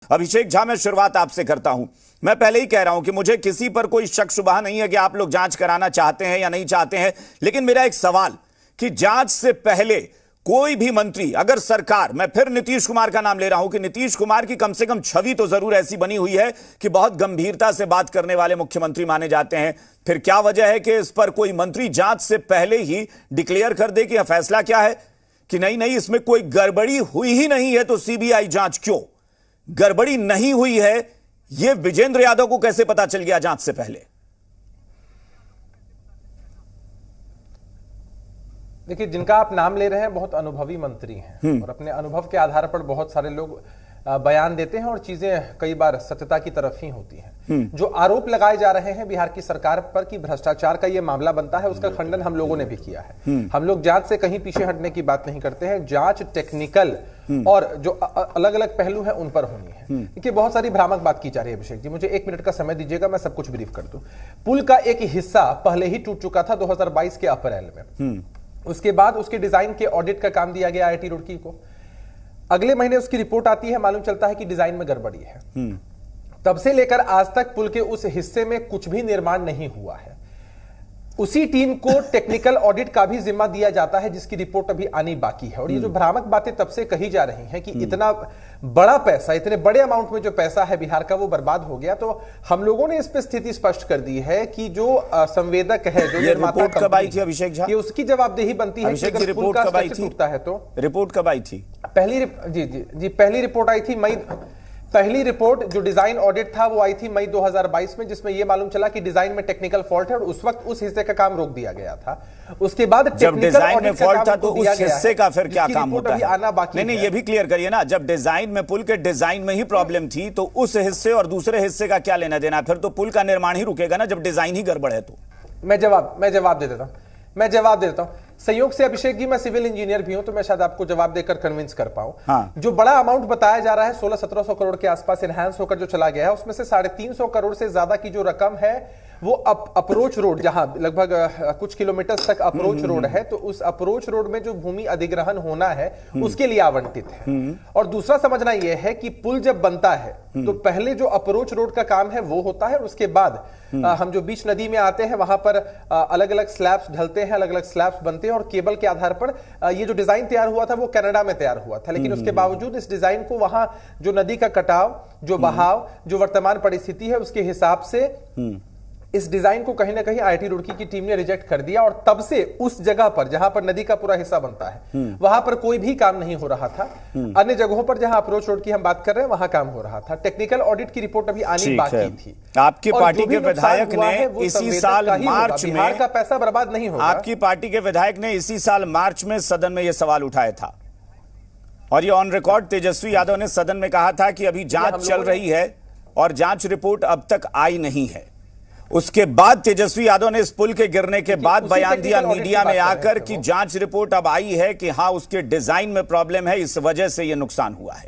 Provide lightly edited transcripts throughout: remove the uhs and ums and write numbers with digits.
अभिषेक झा, मैं शुरुआत आपसे करता हूं। मैं पहले ही कह रहा हूं कि मुझे किसी पर कोई शक शुबह नहीं है कि आप लोग जांच कराना चाहते हैं या नहीं चाहते हैं, लेकिन मेरा एक सवाल कि जांच से पहले कोई भी मंत्री, अगर सरकार, मैं फिर नीतीश कुमार का नाम ले रहा हूं कि नीतीश कुमार की कम से कम छवि तो जरूर ऐसी बनी हुई है कि बहुत गंभीरता से बात करने वाले मुख्यमंत्री माने जाते हैं, फिर क्या वजह है कि इस पर कोई मंत्री जांच से पहले ही डिक्लेयर कर दे कि यह फैसला क्या है कि नहीं नहीं इसमें कोई गड़बड़ी हुई ही नहीं है तो सीबीआई जांच क्यों? गड़बड़ी नहीं हुई है यह विजेंद्र यादव को कैसे पता चल गया जांच से पहले? देखिए, जिनका आप नाम ले रहे हैं बहुत अनुभवी मंत्री हैं और अपने अनुभव के आधार पर बहुत सारे लोग बयान देते हैं और चीजें कई बार सत्यता की तरफ ही होती हैं। जो आरोप लगाए जा रहे हैं बिहार की सरकार पर कि भ्रष्टाचार का ये मामला बनता है, उसका खंडन हम लोगों ने भी किया है। हम लोग जांच से कहीं पीछे हटने की बात नहीं करते हैं। जांच टेक्निकल और जो अलग अलग पहलू है उन पर होनी है। देखिए, बहुत सारी भ्रामक बात की जा रही है। अभिषेक जी, मुझे 1 मिनट का समय दीजिएगा, मैं सब कुछ ब्रीफ कर दूं। पुल का एक हिस्सा पहले ही टूट चुका था 2022 के अप्रैल में। उसके बाद उसके डिजाइन के ऑडिट का काम दिया गया आईआईटी रुड़की को। अगले महीने उसकी रिपोर्ट आती है, मालूम चलता है कि डिजाइन में गड़बड़ी है। तब से लेकर आज तक पुल के उस हिस्से में कुछ भी निर्माण नहीं हुआ है। उसी टीम को टेक्निकल ऑडिट का भी जिम्मा दिया जाता है जिसकी रिपोर्ट अभी आनी बाकी है। और ये जो भ्रामक बातें तब से कही जा रही हैं कि इतना बड़ा पैसा, इतने बड़े अमाउंट में जो पैसा है बिहार का वो बर्बाद हो गया, तो हम लोगों ने इस पे स्थिति स्पष्ट कर दी है कि जो संवेदक है, जो रिपोर्ट कब आई थी अभिषेक झा? ये उसकी जवाबदेही बनती है कि अगर पुल का स्ट्रक्चर टूटता है तो। रिपोर्ट कब आई थी? पहली रिपोर्ट आई थी पहली रिपोर्ट जो डिजाइन ऑडिट था वो आई थी मई 2022 में, जिसमें यह मालूम चला कि डिजाइन में टेक्निकल फॉल्ट है और उस वक्त उस हिस्से का काम रोक दिया गया था। उसके बाद जब डिजाइन में फॉल्ट था तो उस हिस्से का फिर क्या काम होता है? नहीं, ये भी क्लियर करिए ना। जब डिजाइन में, पुल के डिजाइन में ही प्रॉब्लम थी तो उस हिस्से और दूसरे हिस्से का क्या लेना देना? फिर तो पुल का निर्माण ही रुकेगा ना जब डिजाइन ही गड़बड़ है तो। मैं जवाब दे देता हूं। संयोग से अभिषेक जी, मैं सिविल इंजीनियर भी हूं तो मैं शायद आपको जवाब देकर कन्विंस कर पाऊं। हाँ। जो बड़ा अमाउंट बताया जा रहा है 1600-1700 करोड़ के आसपास एनहांस होकर जो चला गया है, उसमें से 350 करोड़ से ज्यादा की जो रकम है वो अप्रोच रोड, जहां लगभग कुछ किलोमीटर तक अप्रोच रोड है, तो उस अप्रोच रोड में जो भूमि अधिग्रहण होना है उसके लिए आवंटित है। और दूसरा समझना यह है कि पुल जब बनता है तो पहले जो अप्रोच रोड का काम है वो होता है और उसके बाद हम जो बीच नदी में आते हैं वहां पर अलग अलग स्लैब्स ढलते हैं, अलग अलग स्लैब्स बनते हैं और केबल के आधार पर ये जो डिजाइन तैयार हुआ था वो कनाडा में तैयार हुआ था। लेकिन उसके बावजूद इस डिजाइन को वहां जो नदी का कटाव, जो बहाव, जो वर्तमान परिस्थिति है उसके हिसाब से इस डिजाइन को कहीं ना कहीं आईआईटी रुड़की की टीम ने रिजेक्ट कर दिया और तब से उस जगह पर जहां पर नदी का पूरा हिस्सा बनता है वहां पर कोई भी काम नहीं हो रहा था। अन्य जगहों पर जहां अप्रोच रोड की हम बात कर रहे हैं वहां काम हो रहा था। टेक्निकल ऑडिट की रिपोर्ट अभी आनी बाकी थी। आपकी पार्टी के विधायक ने इसी साल मार्च में, बिहार का पैसा बर्बाद नहीं होगा। आपकी पार्टी के विधायक ने इसी साल मार्च में सदन में यह सवाल उठाया था और ये ऑन रिकॉर्ड तेजस्वी यादव ने सदन में कहा था कि अभी जांच चल रही है और जांच रिपोर्ट अब तक आई नहीं है। उसके बाद तेजस्वी यादव ने इस पुल के गिरने के बाद बयान दिया मीडिया में आकर कि जांच रिपोर्ट अब आई है कि हां उसके डिजाइन में प्रॉब्लम है, इस वजह से यह नुकसान हुआ है।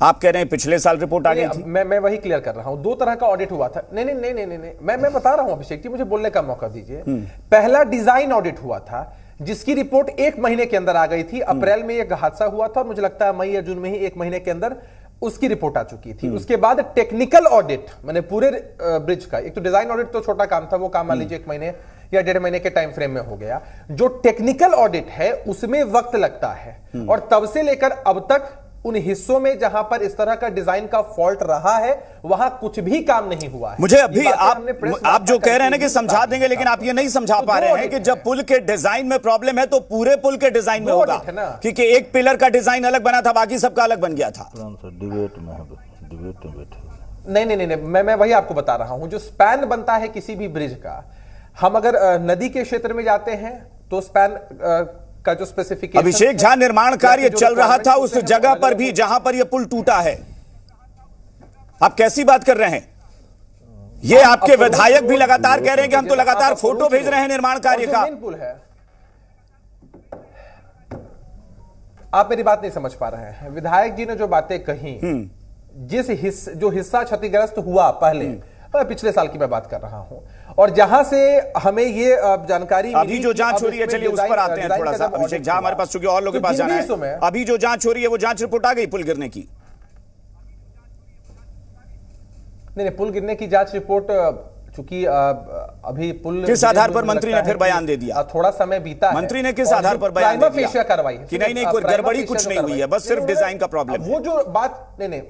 आप कह रहे हैं पिछले साल रिपोर्ट आ गई थी? मैं वही क्लियर कर रहा हूं। 2 तरह का ऑडिट हुआ था। नहीं, मैं बता रहा हूं अभिषेक जी, मुझे बोलने का मौका दीजिए। पहला डिजाइन ऑडिट हुआ था जिसकी रिपोर्ट 1 महीने के अंदर आ गई थी। अप्रैल में यह हादसा हुआ था और मुझे लगता है मई या जून में ही 1 महीने के अंदर उसकी रिपोर्ट आ चुकी थी। उसके बाद टेक्निकल ऑडिट, मैंने पूरे ब्रिज का, एक तो डिजाइन ऑडिट तो छोटा काम था, वो काम मान लीजिए 1 महीने या 1.5 महीने के टाइम फ्रेम में हो गया। जो टेक्निकल ऑडिट है उसमें वक्त लगता है और तब से लेकर अब तक उन हिस्सों में जहां पर इस तरह का डिजाइन का फॉल्ट रहा है वहां कुछ भी काम नहीं हुआ है। मुझे अभी आप जो कह रहे हैं ना कि समझा देंगे, लेकिन आप ये नहीं समझा पा रहे हैं कि जब पुल के डिजाइन में प्रॉब्लम है तो पूरे पुल के डिजाइन में होगा, क्योंकि एक पिलर का डिजाइन अलग बना था, बाकी सबका अलग बन गया था। डिबेट में बैठे नहीं, मैं वही आपको बता रहा हूं। जो स्पैन बनता है किसी भी ब्रिज का, हम अगर नदी के क्षेत्र में जाते हैं तो स्पैन का जो स्पेसिफिकेशन, अभिषेक झा, निर्माण कार्य चल रहा था उस जगह पर भी जहां पर यह पुल टूटा है। आप कैसी बात कर रहे हैं? ये आपके विधायक भी लगातार कह रहे हैं कि हम तो लगातार फोटो भेज रहे हैं निर्माण कार्य का। पुल है, आप मेरी बात नहीं समझ पा रहे हैं। विधायक जी ने जो बातें कही, जो हिस्सा क्षतिग्रस्त हुआ पहले, पिछले साल की मैं बात कर रहा हूं, और जहां से हमें ये जानकारी अभी जो जांच हो रही है, चलिए उस पर आते हैं थोड़ा सा। अभिषेक झा, हमारे पास चूंकि और लोगों के पास जाना है, अभी जो जांच हो रही है वो जांच रिपोर्ट आ गई पुल गिरने की? नहीं, पुल गिरने की जांच रिपोर्ट चूंकि अभी पुल किस आधार पर मंत्री ने फिर बयान दे दिया? थोड़ा समय बीता मंत्री ने किस आधार पर बयान दे दिया? कार्रवाई कि नहीं कोई गड़बड़ी कुछ नहीं हुई है, बस सिर्फ डिजाइन का प्रॉब्लम है। वो जो बात नहीं,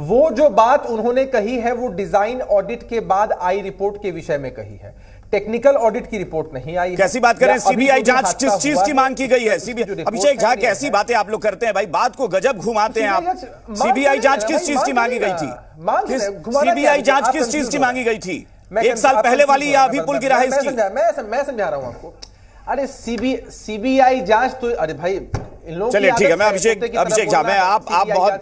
वो जो बात उन्होंने कही है वो डिजाइन ऑडिट के बाद आई रिपोर्ट के विषय में कही है, टेक्निकल ऑडिट की रिपोर्ट नहीं आई। कैसी बात करें? सीबीआई जांच किस चीज की मांग की गई है? सीबीआई अभिषेक झा, कैसी बातें आप लोग करते हैं भाई, बात को गजब घुमाते हैं आप। सीबीआई जांच किस चीज की मांगी गई थी? सीबीआई जांच किस चीज की मांगी गई थी? 1 साल पहले वाली या अभी पुल गिरा है इसकी? मैं समझा रहा हूं आपको। अरे सीबीआई जांच तो, अरे भाई इन लोगों, चलिए ठीक है, मैं अभिषेक झा, मैं आप बहुत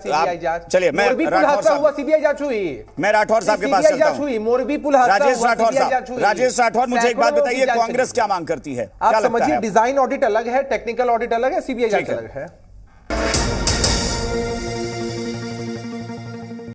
चलिए, मैं राठौर साहब, सीबीआई जांच हुई, मैं राठौर साहब के पास चलता हूं। मोरबी पुल हादसा राजेश राठौर साहब, राजेश राठौर, मुझे एक बात बताइए, कांग्रेस क्या मांग करती है? आप समझिए, डिजाइन ऑडिट अलग है, टेक्निकल ऑडिट अलग है, सीबीआई जांच अलग है।